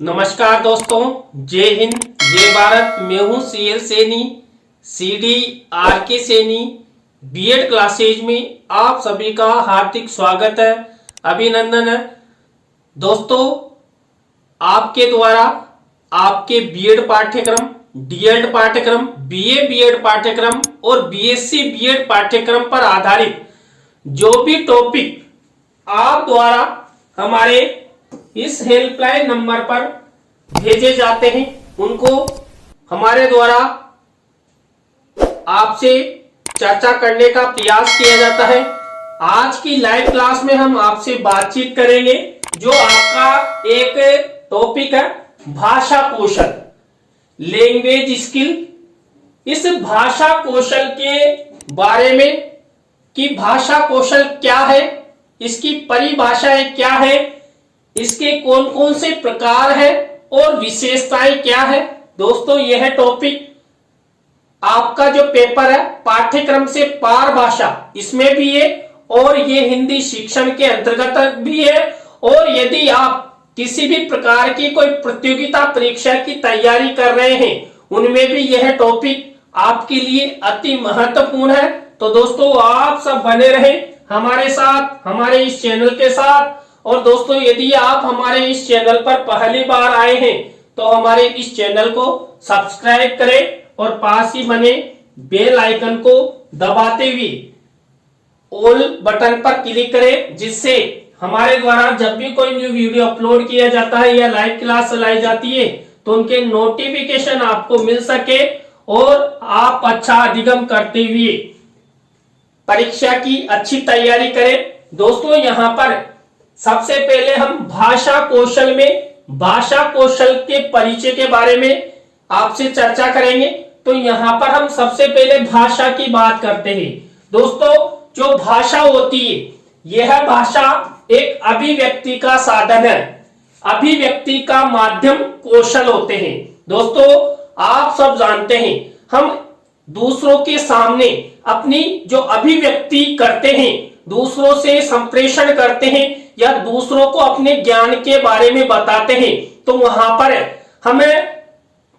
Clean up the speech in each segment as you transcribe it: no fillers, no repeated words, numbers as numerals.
नमस्कार दोस्तों, जय हिंद जय भारत। मैं हूं CL Saini, CDRK Saini. BEd classes में आप सभी का हार्दिक स्वागत है, अभिनंदन है। दोस्तों, आपके द्वारा आपके बीएड पाठ्यक्रम, डीएड पाठ्यक्रम, बीए बीएड पाठ्यक्रम और बीएससी बीएड पाठ्यक्रम पर आधारित जो भी टॉपिक आप द्वारा हमारे इस हेल्पलाइन नंबर पर भेजे जाते हैं, उनको हमारे द्वारा आपसे चर्चा करने का प्रयास किया जाता है। आज की लाइव क्लास में हम आपसे बातचीत करेंगे जो आपका एक टॉपिक है, भाषा कौशल, लैंग्वेज स्किल। इस भाषा कौशल के बारे में कि भाषा कौशल क्या है, इसकी परिभाषाएं क्या है, इसके कौन कौन से प्रकार है और विशेषताएं क्या है। दोस्तों, यह टॉपिक आपका जो पेपर है पाठ्यक्रम से पार भाषा, इसमें भी है और ये हिंदी शिक्षण के अंतर्गत भी है। और यदि आप किसी भी प्रकार की कोई प्रतियोगिता परीक्षा की तैयारी कर रहे हैं, उनमें भी यह टॉपिक आपके लिए अति महत्वपूर्ण है। तो दोस्तों, आप सब बने रहें हमारे साथ, हमारे इस चैनल के साथ। और दोस्तों, यदि आप हमारे इस चैनल पर पहली बार आए हैं तो हमारे इस चैनल को सब्सक्राइब करें और पास ही बने बेल आइकन को दबाते हुए ऑल बटन पर क्लिक करें, जिससे हमारे द्वारा जब भी कोई न्यू वीडियो अपलोड किया जाता है या लाइव क्लास चलाई जाती है तो उनके नोटिफिकेशन आपको मिल सके और आप अच्छा अधिगम करते हुए परीक्षा की अच्छी तैयारी करें। दोस्तों, यहाँ पर सबसे पहले हम भाषा कौशल में भाषा कौशल के परिचय के बारे में आपसे चर्चा करेंगे। तो यहाँ पर हम सबसे पहले भाषा की बात करते हैं। दोस्तों, जो भाषा होती है, यह भाषा एक अभिव्यक्ति का साधन है, अभिव्यक्ति का माध्यम कौशल होते हैं। दोस्तों, आप सब जानते हैं, हम दूसरों के सामने अपनी जो अभिव्यक्ति करते हैं, दूसरों से संप्रेषण करते हैं या दूसरों को अपने ज्ञान के बारे में बताते हैं, तो वहां पर हमें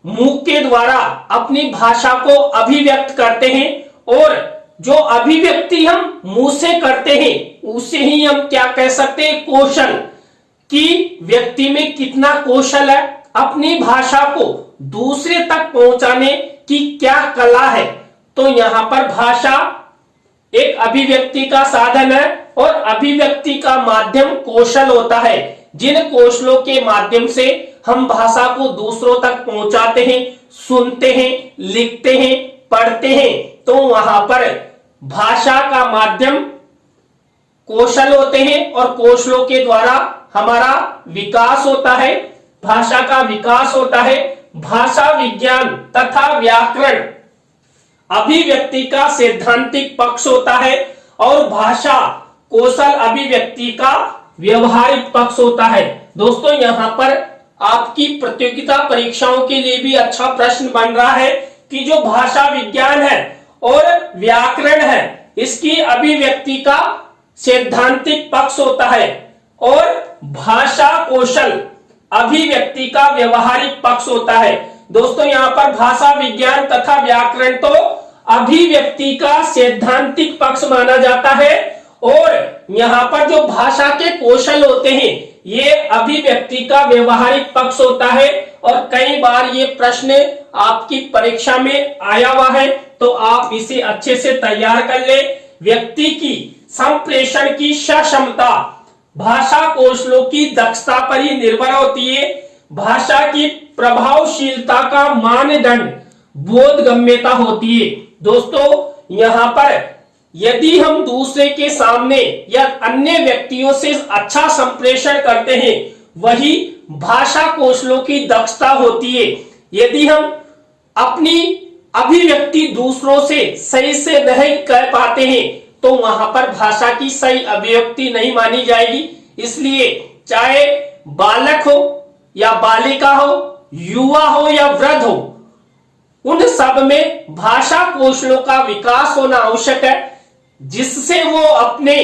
मुंह के द्वारा अपनी भाषा को अभिव्यक्त करते हैं। और जो अभिव्यक्ति हम मुंह से करते हैं उसे ही हम क्या कह सकते हैं, कौशल। कि व्यक्ति में कितना कौशल है, अपनी भाषा को दूसरे तक पहुंचाने की क्या कला है। तो यहां पर भाषा एक अभिव्यक्ति का साधन है और अभिव्यक्ति का माध्यम कौशल होता है, जिन कौशलों के माध्यम से हम भाषा को दूसरों तक पहुंचाते हैं, सुनते हैं, लिखते हैं, पढ़ते हैं। तो वहां पर भाषा का माध्यम कौशल होते हैं और कौशलों के द्वारा हमारा विकास होता है, भाषा का विकास होता है। भाषा विज्ञान तथा व्याकरण अभिव्यक्ति का सैद्धांतिक पक्ष होता है और भाषा कौशल अभिव्यक्ति का व्यवहारिक पक्ष होता है। दोस्तों, यहाँ पर आपकी प्रतियोगिता परीक्षाओं के लिए भी अच्छा प्रश्न बन रहा है कि जो भाषा विज्ञान है और व्याकरण है, इसकी अभिव्यक्ति का सैद्धांतिक पक्ष होता है और भाषा कौशल अभिव्यक्ति का व्यवहारिक पक्ष होता है। दोस्तों, यहाँ पर भाषा विज्ञान तथा व्याकरण तो अभिव्यक्ति का सैद्धांतिक पक्ष माना जाता है और यहाँ पर जो भाषा के कौशल होते हैं ये अभिव्यक्ति का व्यवहारिक पक्ष होता है। और कई बार ये प्रश्न आपकी परीक्षा में आया हुआ है, तो आप इसे अच्छे से तैयार कर ले। व्यक्ति की संप्रेषण की क्षमता भाषा कौशलों की दक्षता पर ही निर्भर होती है। भाषा की प्रभावशीलता का मानदंड बोधगम्यता होती है। दोस्तों, यहाँ पर यदि हम दूसरे के सामने या अन्य व्यक्तियों से अच्छा संप्रेषण करते हैं, वही भाषा कौशलों की दक्षता होती है। यदि हम अपनी अभिव्यक्ति दूसरों से सही से नहीं कह पाते हैं तो वहां पर भाषा की सही अभिव्यक्ति नहीं मानी जाएगी। इसलिए चाहे बालक हो या बालिका हो, युवा हो या वृद्ध हो, उन सब में भाषा कौशलों का विकास होना आवश्यक है, जिससे वो अपने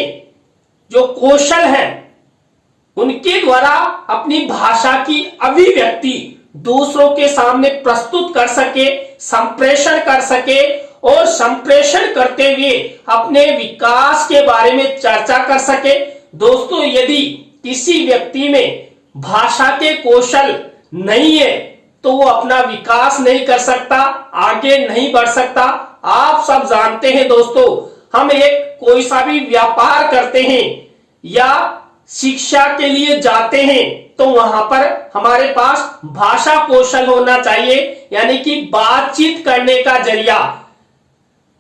जो कौशल है उनके द्वारा अपनी भाषा की अभिव्यक्ति दूसरों के सामने प्रस्तुत कर सके, संप्रेषण कर सके और संप्रेषण करते हुए अपने विकास के बारे में चर्चा कर सके। दोस्तों, यदि किसी व्यक्ति में भाषा के कौशल नहीं है तो वो अपना विकास नहीं कर सकता, आगे नहीं बढ़ सकता। आप सब जानते हैं दोस्तों, हम कोई सा भी व्यापार करते हैं या शिक्षा के लिए जाते हैं तो वहां पर हमारे पास भाषा कौशल होना चाहिए, यानी कि बातचीत करने का जरिया।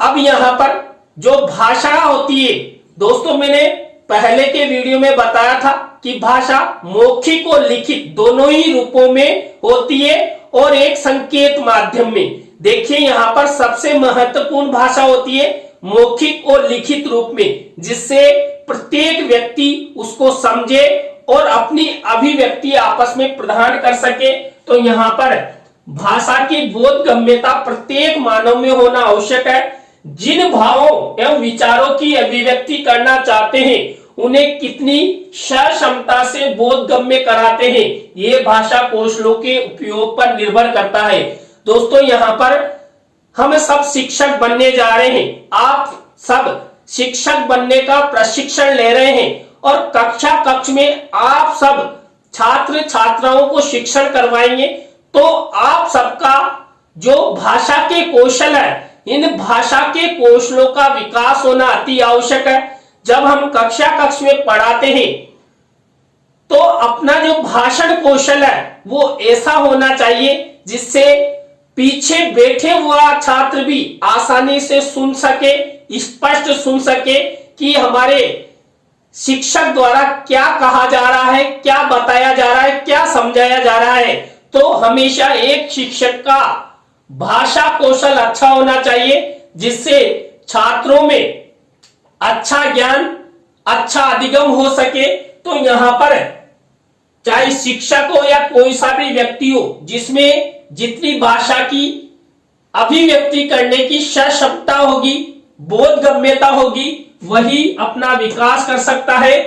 अब यहां पर जो भाषा होती है दोस्तों, मैंने पहले के वीडियो में बताया था कि भाषा मौखिक और लिखित दोनों ही रूपों में होती है और एक संकेत माध्यम में। देखिए यहां पर सबसे महत्वपूर्ण भाषा होती है मौखिक और लिखित रूप में, जिससे प्रत्येक व्यक्ति उसको समझे और अपनी अभिव्यक्ति आपस में प्रदान कर सके। तो यहाँ पर भाषा की बोधगम्यता प्रत्येक मानव में होना आवश्यक है। जिन भावों एवं विचारों की अभिव्यक्ति करना चाहते हैं उन्हें कितनी सक्षमता से बोधगम्य कराते हैं, ये भाषा कौशलों के उपयोग पर निर्भर करता है। दोस्तों, यहाँ पर हम सब शिक्षक बनने जा रहे हैं, आप सब शिक्षक बनने का प्रशिक्षण ले रहे हैं और कक्ष में आप सब छात्र छात्राओं को शिक्षण करवाएंगे। तो आप सबका जो भाषा के कौशल है, इन भाषा के कौशलों का विकास होना अति आवश्यक है। जब हम कक्षा में पढ़ाते हैं तो अपना जो भाषण कौशल है वो ऐसा होना चाहिए जिससे पीछे बैठे हुआ छात्र भी आसानी से सुन सके, स्पष्ट सुन सके कि हमारे शिक्षक द्वारा क्या कहा जा रहा है, क्या बताया जा रहा है, क्या समझाया जा रहा है। तो हमेशा एक शिक्षक का भाषा कौशल अच्छा होना चाहिए जिससे छात्रों में अच्छा ज्ञान, अच्छा अधिगम हो सके। तो यहां पर चाहे शिक्षक हो या कोई सा भी व्यक्ति हो, जिसमें जितनी भाषा की अभिव्यक्ति करने की क्षमता होगी, बोधगम्यता होगी, वही अपना विकास कर सकता है।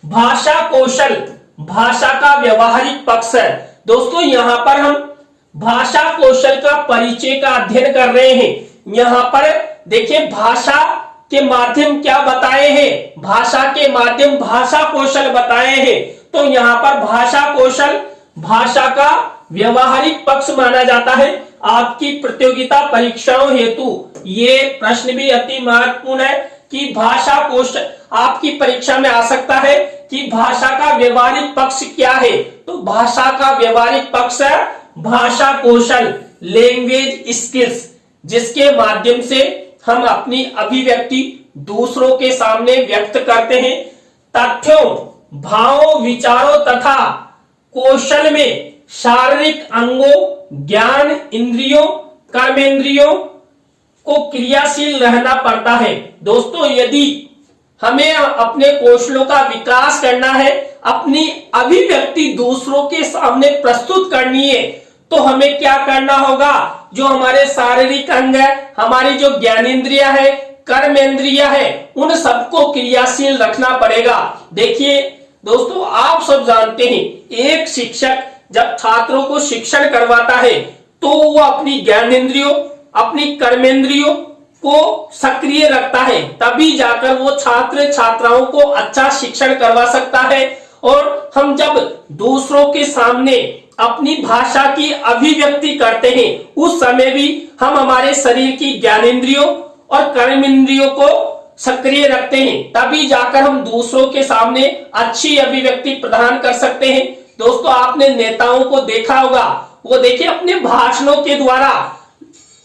भाषा कौशल भाषा का व्यवहारिक पक्ष है। दोस्तों, यहां पर हम भाषा कौशल का परिचय का अध्ययन कर रहे हैं। यहां पर देखिए भाषा के माध्यम क्या बताए हैं, भाषा के माध्यम भाषा कौशल बताए हैं। तो यहाँ पर भाषा कौशल भाषा का व्यवहारिक पक्ष माना जाता है। आपकी प्रतियोगिता परीक्षाओं हेतु ये प्रश्न भी अति महत्वपूर्ण है कि भाषा कौशल आपकी परीक्षा में आ सकता है कि भाषा का व्यवहारिक पक्ष क्या है। तो भाषा का व्यवहारिक पक्ष है भाषा कौशल, लैंग्वेज स्किल्स, जिसके माध्यम से हम अपनी अभिव्यक्ति दूसरों के सामने व्यक्त करते हैं। तथ्यों, भावों, विचारों तथा कौशल में शारीरिक अंगों, ज्ञान इंद्रियों, कर्मेंद्रियों को क्रियाशील रहना पड़ता है। दोस्तों, यदि हमें अपने कौशलों का विकास करना है, अपनी अभिव्यक्ति दूसरों के सामने प्रस्तुत करनी है, तो हमें क्या करना होगा? जो हमारे शारीरिक अंग है, हमारी जो ज्ञानेंद्रिया है, कर्मेंद्रिया है, उन सबको क्रियाशील रखना पड़ेगा। देखिए दोस्तों, आप सब जानते हैं एक शिक्षक जब छात्रों को शिक्षण करवाता है तो वो अपनी ज्ञानेंद्रियों, अपनी कर्मेंद्रियों को सक्रिय रखता है, तभी जाकर वो छात्र छात्राओं को अच्छा शिक्षण करवा सकता है। और हम जब दूसरों के सामने अपनी भाषा की अभिव्यक्ति करते हैं उस समय भी हम हमारे शरीर की ज्ञानेंद्रियों और कर्मेंद्रियों को सक्रिय रखते हैं, तभी जाकर हम दूसरों के सामने अच्छी अभिव्यक्ति प्रदान कर सकते हैं। दोस्तों, आपने नेताओं को देखा होगा, वो देखिए अपने भाषणों के द्वारा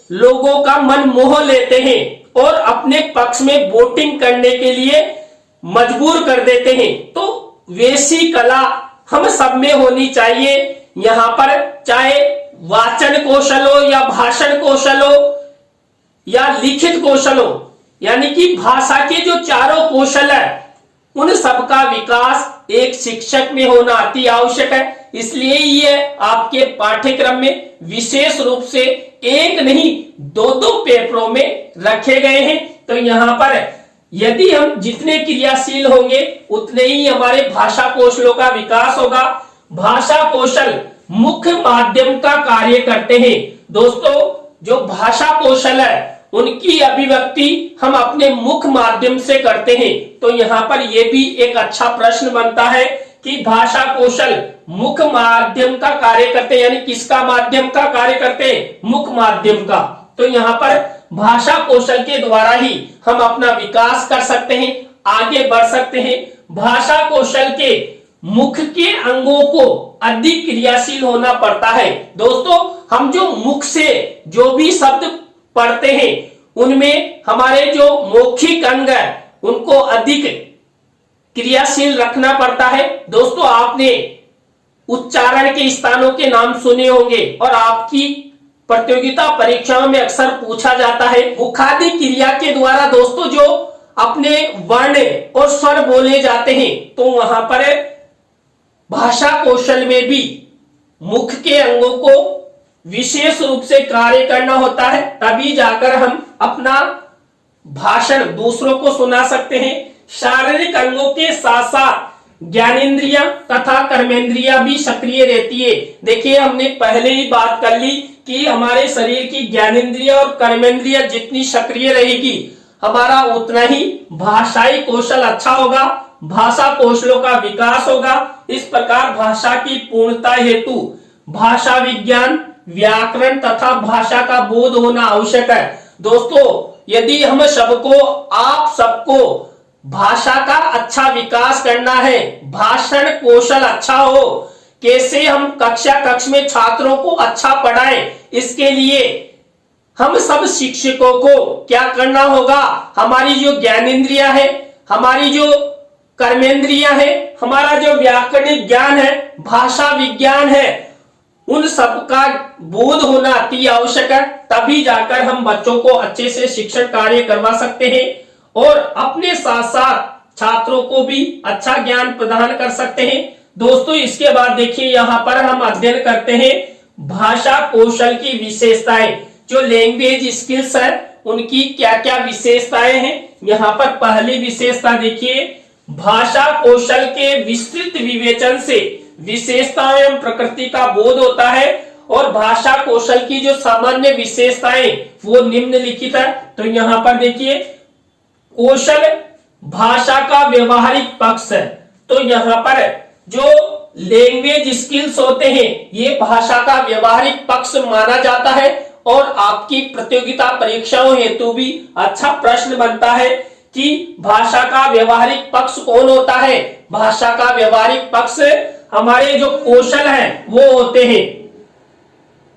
लोगों का मन मोह लेते हैं और अपने पक्ष में वोटिंग करने के लिए मजबूर कर देते हैं। तो वैसी कला हम सब में होनी चाहिए। यहाँ पर चाहे वाचन कौशल हो या भाषण कौशल हो या लिखित कौशल हो, यानी कि भाषा के जो चारों कौशल है उन सबका विकास एक शिक्षक में होना अति आवश्यक है। इसलिए ये आपके पाठ्यक्रम में विशेष रूप से एक नहीं 2-2 पेपरों में रखे गए हैं। तो यहाँ पर यदि हम जितने क्रियाशील होंगे उतने ही हमारे भाषा कौशलों का विकास होगा। भाषा कौशल मुख्य माध्यम का कार्य करते हैं। दोस्तों, जो भाषा कौशल है उनकी अभिव्यक्ति हम अपने मुख्य माध्यम से करते हैं। तो यहाँ पर यह भी एक अच्छा प्रश्न बनता है कि भाषा कौशल मुख्य माध्यम का कार्य करते हैं, यानी किसका माध्यम का कार्य करते हैं? मुख्य माध्यम का। तो यहाँ पर भाषा कौशल के द्वारा ही हम अपना विकास कर सकते हैं, आगे बढ़ सकते हैं। भाषा कौशल के मुख के अंगों को अधिक क्रियाशील होना पड़ता है। दोस्तों, हम जो मुख से जो भी शब्द पढ़ते हैं उनमें हमारे जो मौखिक अंग है उनको अधिक क्रियाशील रखना पड़ता है। दोस्तों, आपने उच्चारण के स्थानों के नाम सुने होंगे और आपकी प्रतियोगिता परीक्षाओं में अक्सर पूछा जाता है। मुखादि क्रिया के द्वारा दोस्तों जो अपने वर्ण और स्वर बोले जाते हैं, तो वहां पर भाषा कौशल में भी मुख के अंगों को विशेष रूप से कार्य करना होता है, तभी जाकर हम अपना भाषण दूसरों को सुना सकते हैं। शारीरिक अंगों के साथ साथ ज्ञानेंद्रिया तथा कर्मेंद्रिया भी सक्रिय रहती है। देखिए, हमने पहले ही बात कर ली कि हमारे शरीर की ज्ञानेंद्रिया और कर्मेंद्रिया जितनी सक्रिय रहेगी हमारा उतना ही भाषाई कौशल अच्छा होगा, भाषा कौशलों का विकास होगा। इस प्रकार भाषा की पूर्णता हेतु भाषा विज्ञान, व्याकरण तथा भाषा का बोध होना आवश्यक है। दोस्तों, यदि हम सबको, आप सबको भाषा का अच्छा विकास करना है, भाषण कौशल अच्छा हो, कैसे हम कक्ष में छात्रों को अच्छा पढ़ाएं, इसके लिए हम सब शिक्षकों को क्या करना होगा? हमारी जो ज्ञानेंद्रिया है, हमारी जो कर्मेंद्रिया है, हमारा जो व्याकरणिक ज्ञान है, भाषा विज्ञान है, उन सब का बोध होना अति आवश्यक है। तभी जाकर हम बच्चों को अच्छे से शिक्षण कार्य करवा सकते हैं और अपने साथ साथ छात्रों को भी अच्छा ज्ञान प्रदान कर सकते हैं। दोस्तों, इसके बाद देखिए, यहाँ पर हम अध्ययन करते हैं भाषा कौशल की विशेषताएं। जो लैंग्वेज स्किल्स है उनकी क्या क्या विशेषताएं हैं। यहाँ पर पहली विशेषता देखिए, भाषा कौशल के विस्तृत विवेचन से विशेषताएं एवं प्रकृति का बोध होता है। और भाषा कौशल की जो सामान्य विशेषताएं वो निम्नलिखित है। तो यहाँ पर देखिए, कौशल भाषा का व्यवहारिक पक्ष है। तो यहाँ पर जो लैंग्वेज स्किल्स होते हैं ये भाषा का व्यवहारिक पक्ष माना जाता है और आपकी प्रतियोगिता परीक्षाओं हेतु भी अच्छा प्रश्न बनता है कि भाषा का व्यवहारिक पक्ष कौन होता है। भाषा का व्यवहारिक पक्ष हमारे जो कौशल हैं वो होते हैं।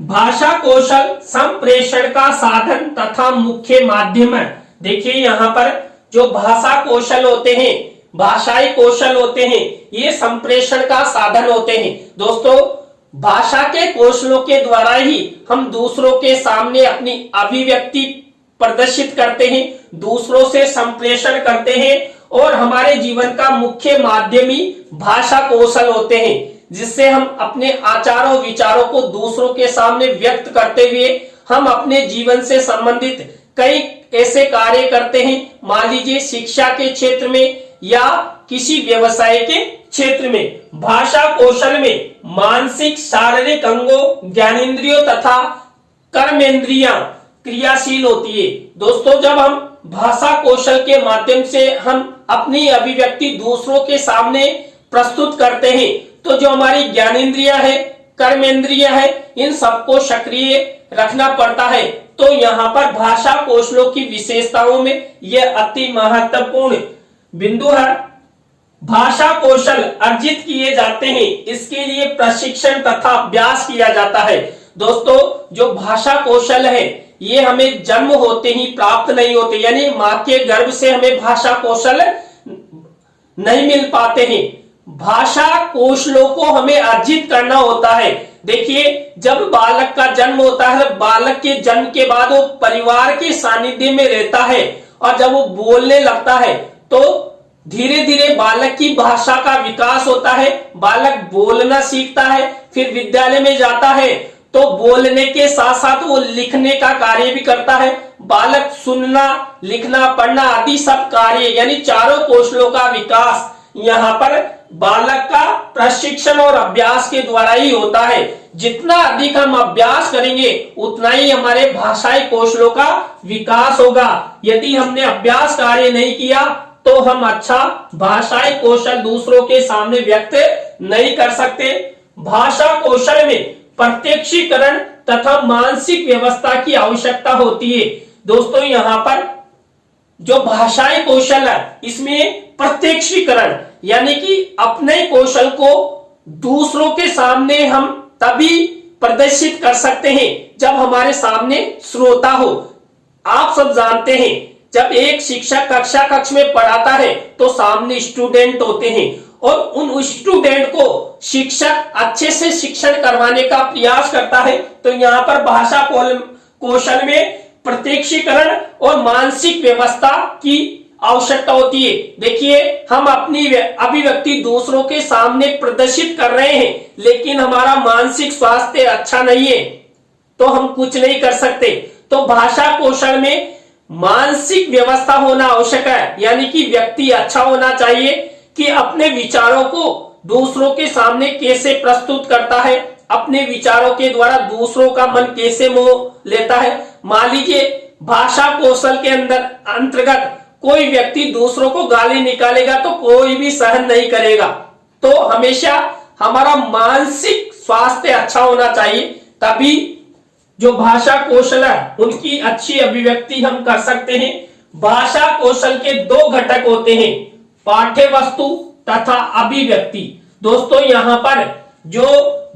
भाषा कौशल संप्रेषण का साधन तथा मुख्य माध्यम है। देखिए, यहाँ पर जो भाषा कौशल होते हैं, भाषाई कौशल होते हैं, ये संप्रेषण का साधन होते हैं। दोस्तों, भाषा के कौशलों के द्वारा ही हम दूसरों के सामने अपनी अभिव्यक्ति प्रदर्शित करते हैं, दूसरों से संप्रेषण करते हैं और हमारे जीवन का मुख्य माध्यम ही भाषा कौशल होते हैं, जिससे हम अपने आचारों विचारों को दूसरों के सामने व्यक्त करते हुए हम अपने जीवन से संबंधित कई ऐसे कार्य करते हैं। मान लीजिए शिक्षा के क्षेत्र में या किसी व्यवसाय के क्षेत्र में। भाषा कौशल में मानसिक शारीरिक अंगों, ज्ञानेंद्रियों तथा कर्मेंद्रियां क्रियाशील होती है। दोस्तों, जब हम भाषा कौशल के माध्यम से हम अपनी अभिव्यक्ति दूसरों के सामने प्रस्तुत करते हैं, तो जो हमारी ज्ञानेंद्रिया है, कर्मेंद्रिया है, इन सबको सक्रिय रखना पड़ता है। तो यहाँ पर भाषा कौशलों की विशेषताओं में यह अति महत्वपूर्ण बिंदु है। भाषा कौशल अर्जित किए जाते हैं, इसके लिए प्रशिक्षण तथा अभ्यास किया जाता है। दोस्तों, जो भाषा कौशल है ये हमें जन्म होते ही प्राप्त नहीं होते, यानी मां के गर्भ से हमें भाषा कौशल नहीं मिल पाते हैं। भाषा कौशलों को हमें अर्जित करना होता है। देखिए, जब बालक का जन्म होता है, बालक के जन्म के बाद वो परिवार के सानिध्य में रहता है और जब वो बोलने लगता है तो धीरे धीरे बालक की भाषा का विकास होता है, बालक बोलना सीखता है, फिर विद्यालय में जाता है तो बोलने के साथ साथ वो लिखने का कार्य भी करता है। बालक सुनना, लिखना, पढ़ना आदि सब कार्य यानी चारों कौशलों का विकास यहाँ पर बालक का प्रशिक्षण और अभ्यास के द्वारा ही होता है। जितना अधिक हम अभ्यास करेंगे उतना ही हमारे भाषाई कौशलों का विकास होगा। यदि हमने अभ्यास कार्य नहीं किया तो हम अच्छा भाषाई कौशल दूसरों के सामने व्यक्त नहीं कर सकते। भाषा कौशल में प्रत्यक्षीकरण तथा मानसिक व्यवस्था की आवश्यकता होती है। दोस्तों यहाँ पर जो भाषाई कौशल है इसमें प्रत्यक्षीकरण यानी कि अपने कौशल को दूसरों के सामने हम तभी प्रदर्शित कर सकते हैं जब हमारे सामने श्रोता हो। आप सब जानते हैं जब एक शिक्षक कक्ष में पढ़ाता है तो सामने स्टूडेंट होते हैं और उन स्टूडेंट को शिक्षक अच्छे से शिक्षण करवाने का प्रयास करता है। तो यहाँ पर भाषा कौशल में प्रत्यक्षीकरण और मानसिक व्यवस्था की आवश्यकता होती है। देखिए हम अपनी अभिव्यक्ति दूसरों के सामने प्रदर्शित कर रहे हैं लेकिन हमारा मानसिक स्वास्थ्य अच्छा नहीं है तो हम कुछ नहीं कर सकते। तो भाषा कौशल में मानसिक व्यवस्था होना आवश्यक है यानी कि व्यक्ति अच्छा होना चाहिए कि अपने विचारों को दूसरों के सामने कैसे प्रस्तुत करता है, अपने विचारों के द्वारा दूसरों का मन कैसे मोह लेता है। मान लीजिए भाषा कौशल के अंतर्गत कोई व्यक्ति दूसरों को गाली निकालेगा तो कोई भी सहन नहीं करेगा। तो हमेशा हमारा मानसिक स्वास्थ्य अच्छा होना चाहिए तभी जो भाषा कौशल है उनकी अच्छी अभिव्यक्ति हम कर सकते हैं। भाषा कौशल के दो घटक होते हैं, पाठ्य वस्तु तथा अभिव्यक्ति। दोस्तों यहाँ पर जो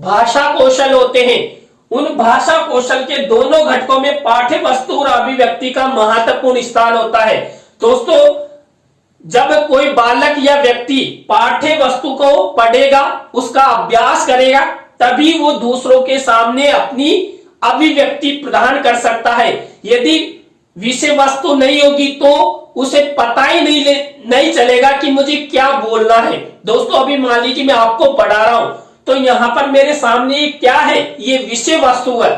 भाषा कौशल होते हैं उन भाषा कौशल के दोनों घटकों में पाठ्य वस्तु और अभिव्यक्ति का महत्वपूर्ण स्थान होता है। दोस्तों जब कोई बालक या व्यक्ति पाठ्य वस्तु को पढ़ेगा, उसका अभ्यास करेगा, तभी वो दूसरों के सामने अपनी अभिव्यक्ति प्रदान कर सकता है। यदि विषय वस्तु नहीं होगी तो उसे पता ही नहीं चलेगा कि मुझे क्या बोलना है। दोस्तों अभी मान लीजिए मैं आपको पढ़ा रहा हूं तो यहाँ पर मेरे सामने क्या है, ये विषय वस्तु है।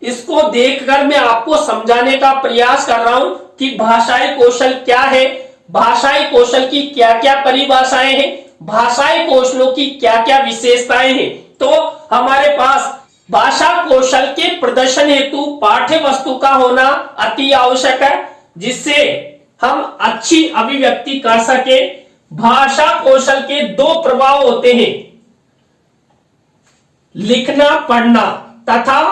इसको देखकर मैं आपको समझाने का प्रयास कर रहा हूं कि भाषाई कौशल क्या है, भाषाई कौशल की क्या क्या परिभाषाएं हैं, भाषाई कौशलों की क्या क्या विशेषताएं हैं। तो हमारे पास भाषा कौशल के प्रदर्शन हेतु पाठ्य वस्तु का होना अति आवश्यक है जिससे हम अच्छी अभिव्यक्ति कर सके। भाषा कौशल के दो प्रभाव होते हैं, लिखना पढ़ना तथा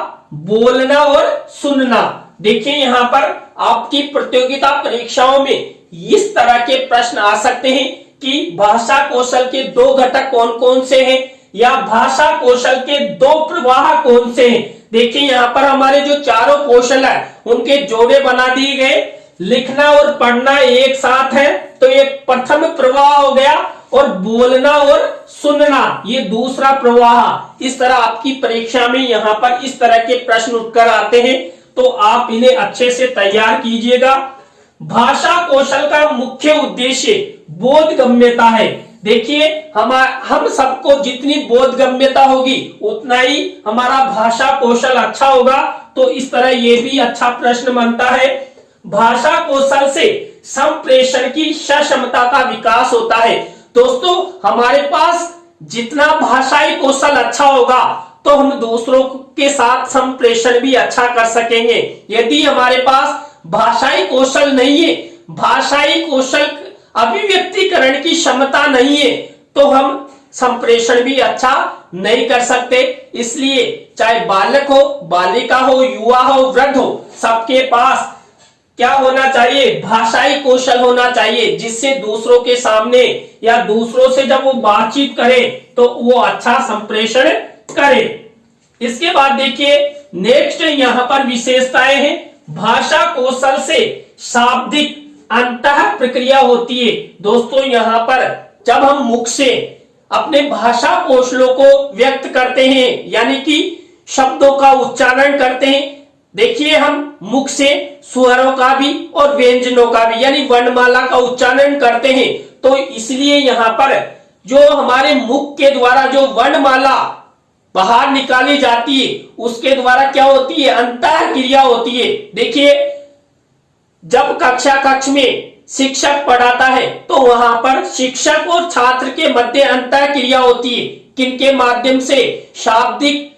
बोलना और सुनना। देखिए यहाँ पर आपकी प्रतियोगिता परीक्षाओं में इस तरह के प्रश्न आ सकते हैं कि भाषा कौशल के दो घटक कौन कौन से हैं या भाषा कौशल के दो प्रवाह कौन से हैं। देखिए यहाँ पर हमारे जो चारों कौशल है उनके जोड़े बना दिए गए, लिखना और पढ़ना एक साथ है तो ये प्रथम प्रवाह हो गया और बोलना और सुनना ये दूसरा प्रवाह। इस तरह आपकी परीक्षा में यहाँ पर इस तरह के प्रश्न उठकर आते हैं तो आप इन्हें अच्छे से तैयार कीजिएगा। भाषा कौशल का मुख्य उद्देश्य बोधगम्यता है। देखिए हम सबको जितनी बोधगम्यता होगी उतना ही हमारा भाषा कौशल अच्छा होगा। तो इस तरह ये भी अच्छा प्रश्न बनता है। भाषा कौशल से संप्रेषण की सक्षमता का विकास होता है। दोस्तों हमारे पास जितना भाषाई कौशल अच्छा होगा तो हम दूसरों के साथ संप्रेषण भी अच्छा कर सकेंगे। यदि हमारे पास भाषाई कौशल नहीं है, भाषाई कौशल अभिव्यक्तिकरण की क्षमता नहीं है तो हम संप्रेषण भी अच्छा नहीं कर सकते। इसलिए चाहे बालक हो, बालिका हो, युवा हो, वृद्ध हो, सबके पास क्या होना चाहिए, भाषाई कौशल होना चाहिए जिससे दूसरों के सामने या दूसरों से जब वो बातचीत करे तो वो अच्छा संप्रेषण करे। इसके बाद देखिए नेक्स्ट यहाँ पर विशेषताएं हैं। भाषा कौशल से शाब्दिक अंतः प्रक्रिया होती है। दोस्तों यहाँ पर जब हम मुख से अपने भाषा कौशलों को व्यक्त करते हैं यानी कि शब्दों का उच्चारण करते हैं, देखिए हम मुख से स्वरों का भी और व्यंजनों का भी यानी वर्णमाला का उच्चारण करते हैं। तो इसलिए यहाँ पर जो हमारे मुख के द्वारा जो वर्णमाला बाहर निकाली जाती है, उसके द्वारा क्या होती है, अंतः क्रिया होती है। देखिए, जब कक्ष में शिक्षक पढ़ाता है तो वहां पर शिक्षक और छात्र के मध्य अंतः क्रिया होती है। किनके माध्यम से? शाब्दिक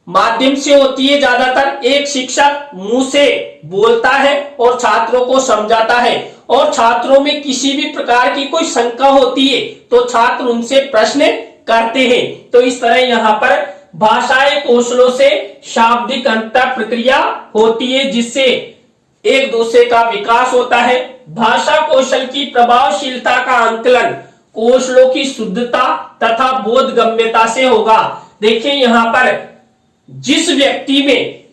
माध्यम से होती है। ज्यादातर एक शिक्षक मुंह से बोलता है और छात्रों को समझाता है, और छात्रों में किसी भी प्रकार की कोई शंका होती है तो छात्र उनसे प्रश्न करते हैं। तो इस तरह यहाँ पर भाषाई कौशलों से शाब्दिक अंतर प्रक्रिया होती है, जिससे एक दूसरे का विकास होता है। भाषा कौशल की प्रभावशीलता का आंकलन कौशलों की शुद्धता तथा बोधगम्यता से होगा। देखिए, यहाँ पर जिस व्यक्ति में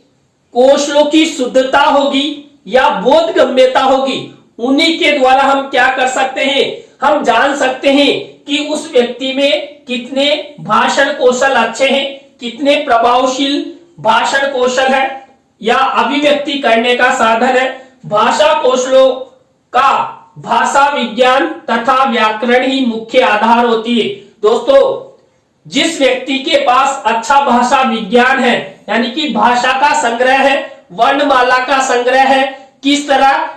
कौशलों की शुद्धता होगी या बोधगम्यता होगी, उन्हीं के द्वारा हम क्या कर सकते हैं, हम जान सकते हैं कि उस व्यक्ति में कितने भाषण कौशल अच्छे हैं, कितने प्रभावशील भाषण कौशल है या अभिव्यक्ति करने का साधन है। भाषा कौशलों का भाषा विज्ञान तथा व्याकरण ही मुख्य आधार होती है। दोस्तों, जिस व्यक्ति के पास अच्छा भाषा विज्ञान है, यानी कि भाषा का संग्रह है, वर्णमाला का संग्रह है, किस तरह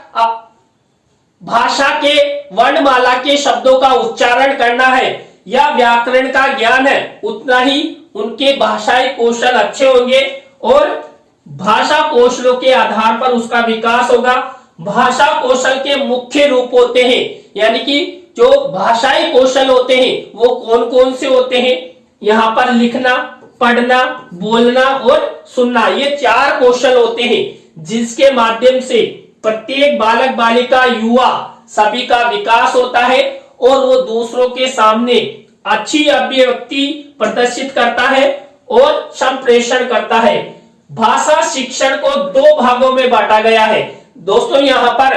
भाषा के वर्णमाला के शब्दों का उच्चारण करना है, या व्याकरण का ज्ञान है, उतना ही उनके भाषाई कौशल अच्छे होंगे और भाषा कौशलों के आधार पर उसका विकास होगा। भाषा कौशल के मुख्य रूप होते हैं, यानी कि जो भाषाई कौशल होते हैं वो कौन कौन से होते हैं, यहाँ पर लिखना, पढ़ना, बोलना और सुनना, ये 4 कौशल होते हैं जिसके माध्यम से प्रत्येक बालक बालिका युवा सभी का विकास होता है और वो दूसरों के सामने अच्छी अभिव्यक्ति प्रदर्शित करता है और संप्रेषण करता है। भाषा शिक्षण को 2 भागों में बांटा गया है। दोस्तों, यहाँ पर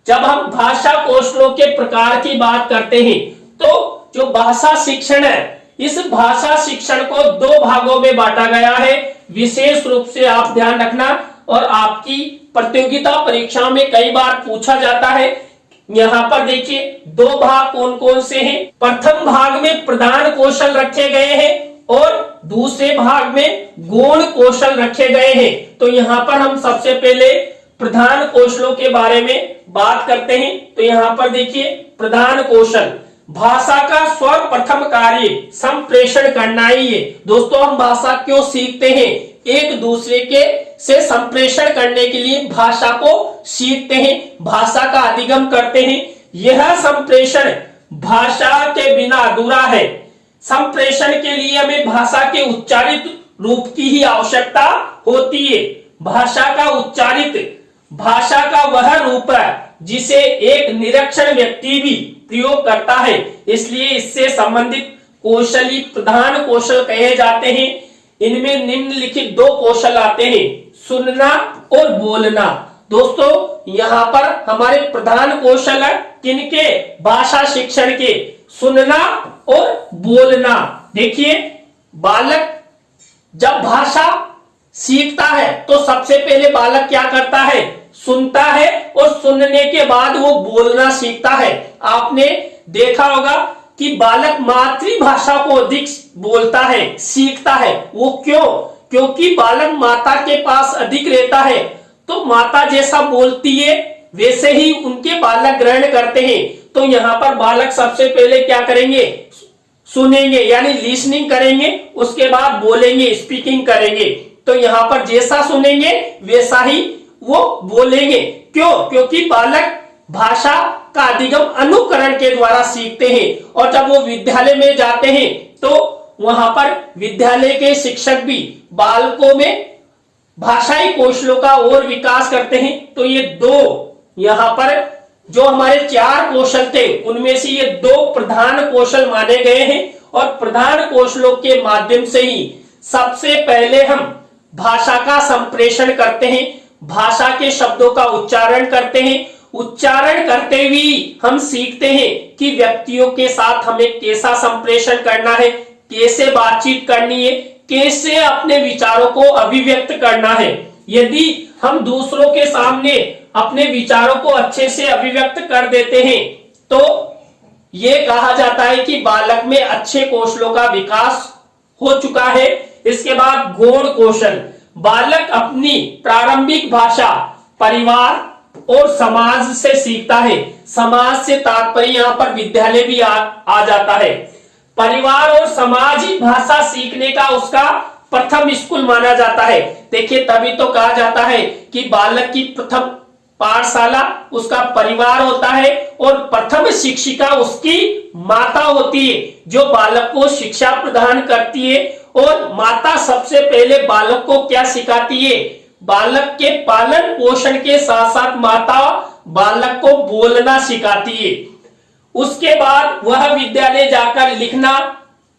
जब हम भाषा कौशलों के प्रकार की बात करते हैं तो जो भाषा शिक्षण है, इस भाषा शिक्षण को 2 भागों में बांटा गया है। विशेष रूप से आप ध्यान रखना, और आपकी प्रतियोगिता परीक्षा में कई बार पूछा जाता है। यहाँ पर देखिए 2 भाग कौन कौन से हैं। प्रथम भाग में प्रधान कौशल रखे गए हैं और दूसरे भाग में गौण कौशल रखे गए हैं। तो यहाँ पर हम सबसे पहले प्रधान कौशलों के बारे में बात करते हैं। तो यहाँ पर देखिए, प्रधान कौशल, भाषा का सर्वप्रथम कार्य संप्रेषण करना ही है। दोस्तों, हम भाषा क्यों सीखते हैं? एक दूसरे के से संप्रेषण करने के लिए भाषा को सीखते हैं, भाषा का अधिगम करते हैं। यह संप्रेषण भाषा के बिना अधूरा है। संप्रेषण के लिए हमें भाषा के उच्चारित रूप की ही आवश्यकता होती है। भाषा का उच्चारित भाषा का वह रूप है जिसे एक निरक्षर व्यक्ति भी प्रयोग करता है, इसलिए इससे संबंधित कौशल ही प्रधान कौशल कहे जाते हैं। इनमें निम्नलिखित 2 कौशल आते हैं, सुनना और बोलना। दोस्तों, यहाँ पर हमारे प्रधान कौशल है किनके? भाषा शिक्षण के, सुनना और बोलना। देखिए, बालक जब भाषा सीखता है तो सबसे पहले बालक क्या करता है? सुनता है, और सुनने के बाद वो बोलना सीखता है। आपने देखा होगा कि बालक मातृभाषा को अधिक बोलता है, सीखता है। वो क्यों? क्योंकि बालक माता के पास अधिक रहता है, तो माता जैसा बोलती है वैसे ही उनके बालक ग्रहण करते हैं। तो यहाँ पर बालक सबसे पहले क्या करेंगे? सुनेंगे, यानी लिसनिंग करेंगे, उसके बाद बोलेंगे, स्पीकिंग करेंगे। तो यहाँ पर जैसा सुनेंगे वैसा ही वो बोलेंगे। क्यों? क्योंकि बालक भाषा का अधिगम अनुकरण के द्वारा सीखते हैं। और जब वो विद्यालय में जाते हैं तो वहां पर विद्यालय के शिक्षक भी बालकों में भाषाई कौशलों का और विकास करते हैं। तो ये 2 यहाँ पर जो हमारे 4 कौशल थे, उनमें से ये 2 प्रधान कौशल माने गए हैं। और प्रधान कौशलों के माध्यम से ही सबसे पहले हम भाषा का संप्रेषण करते हैं, भाषा के शब्दों का उच्चारण करते हैं। उच्चारण करते हुए हम सीखते हैं कि व्यक्तियों के साथ हमें कैसा संप्रेषण करना है, कैसे बातचीत करनी है, कैसे अपने विचारों को अभिव्यक्त करना है। यदि हम दूसरों के सामने अपने विचारों को अच्छे से अभिव्यक्त कर देते हैं तो ये कहा जाता है कि बालक में अच्छे कौशलों का विकास हो चुका है। इसके बाद गौण कौशल, बालक अपनी प्रारंभिक भाषा परिवार और समाज से सीखता है। समाज से तात्पर्य यहाँ पर विद्यालय भी आ जाता है। परिवार और समाज ही भाषा सीखने का उसका प्रथम स्कूल माना जाता है। देखिए तभी तो कहा जाता है कि बालक की प्रथम पाठशाला उसका परिवार होता है और प्रथम शिक्षिका उसकी माता होती है, जो बालक को शिक्षा प्रदान करती है। और माता सबसे पहले बालक को क्या सिखाती है? बालक के पालन पोषण के साथ साथ माता बालक को बोलना सिखाती है। उसके बाद वह विद्यालय जाकर लिखना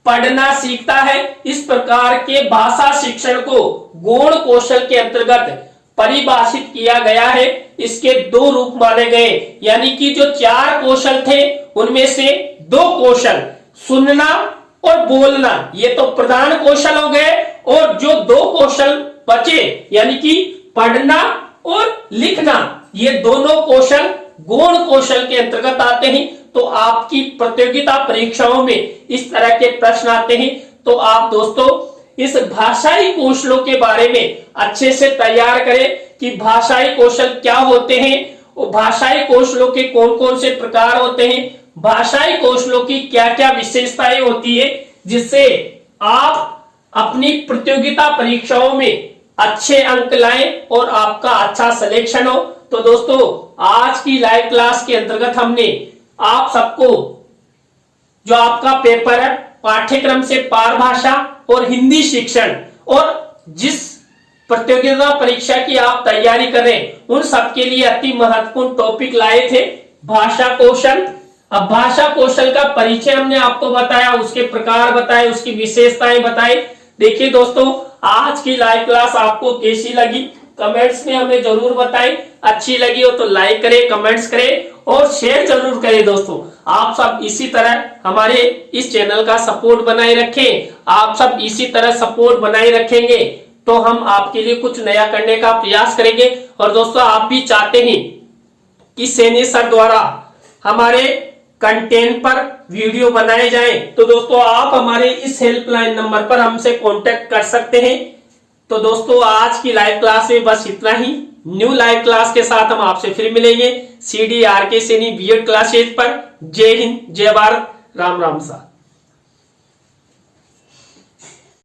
पढ़ना सीखता है। इस प्रकार के भाषा शिक्षण को गौण कौशल के अंतर्गत परिभाषित किया गया है। इसके दो रूप माने गए, यानी कि जो 4 कौशल थे उनमें से 2 कौशल सुनना और बोलना, ये तो प्रधान कौशल हो गए। और जो 2 कौशल बचे यानी कि पढ़ना और लिखना, ये दोनों कौशल गौण कौशल के अंतर्गत आते हैं। तो आपकी प्रतियोगिता परीक्षाओं में इस तरह के प्रश्न आते हैं। तो आप दोस्तों इस भाषाई कौशलों के बारे में अच्छे से तैयार करें कि भाषाई कौशल क्या होते हैं और भाषाई कौशलों के कौन कौन से प्रकार होते हैं, भाषाई कौशलों की क्या क्या विशेषताएं होती है, जिससे आप अपनी प्रतियोगिता परीक्षाओं में अच्छे अंक लाएं और आपका अच्छा सिलेक्शन हो। तो दोस्तों आज की लाइव क्लास के अंतर्गत हमने आप सबको जो आपका पेपर है पाठ्यक्रम से पार भाषा और हिंदी शिक्षण और जिस प्रतियोगिता परीक्षा की आप तैयारी कर रहे हैं उन सबके लिए अति महत्वपूर्ण टॉपिक लाए थे, भाषा कौशल। अब भाषा कौशल का परिचय हमने आपको बताया, उसके प्रकार बताए, उसकी विशेषताएं बताई। देखिए दोस्तों आज की लाइव क्लास आपको कैसी लगी कमेंट्स में हमें जरूर बताएं। अच्छी लगी हो तो लाइक करें, कमेंट्स करें और शेयर जरूर करें। दोस्तों आप सब इसी तरह हमारे इस चैनल का सपोर्ट बनाए रखें। आप सब इसी तरह सपोर्ट बनाए रखेंगे तो हम आपके लिए कुछ नया करने का प्रयास करेंगे। और दोस्तों आप भी चाहते हैं कि सैनी सर द्वारा हमारे कंटेंट पर वीडियो बनाए जाएं, तो दोस्तों आप हमारे इस हेल्पलाइन नंबर पर हमसे कांटेक्ट कर सकते हैं। तो दोस्तों आज की लाइव क्लास में बस इतना ही। न्यू लाइव क्लास के साथ हम आपसे फिर मिलेंगे CDRK सैनी B.Ed क्लासेज पर। जय हिंद, जय भारत, राम राम सा।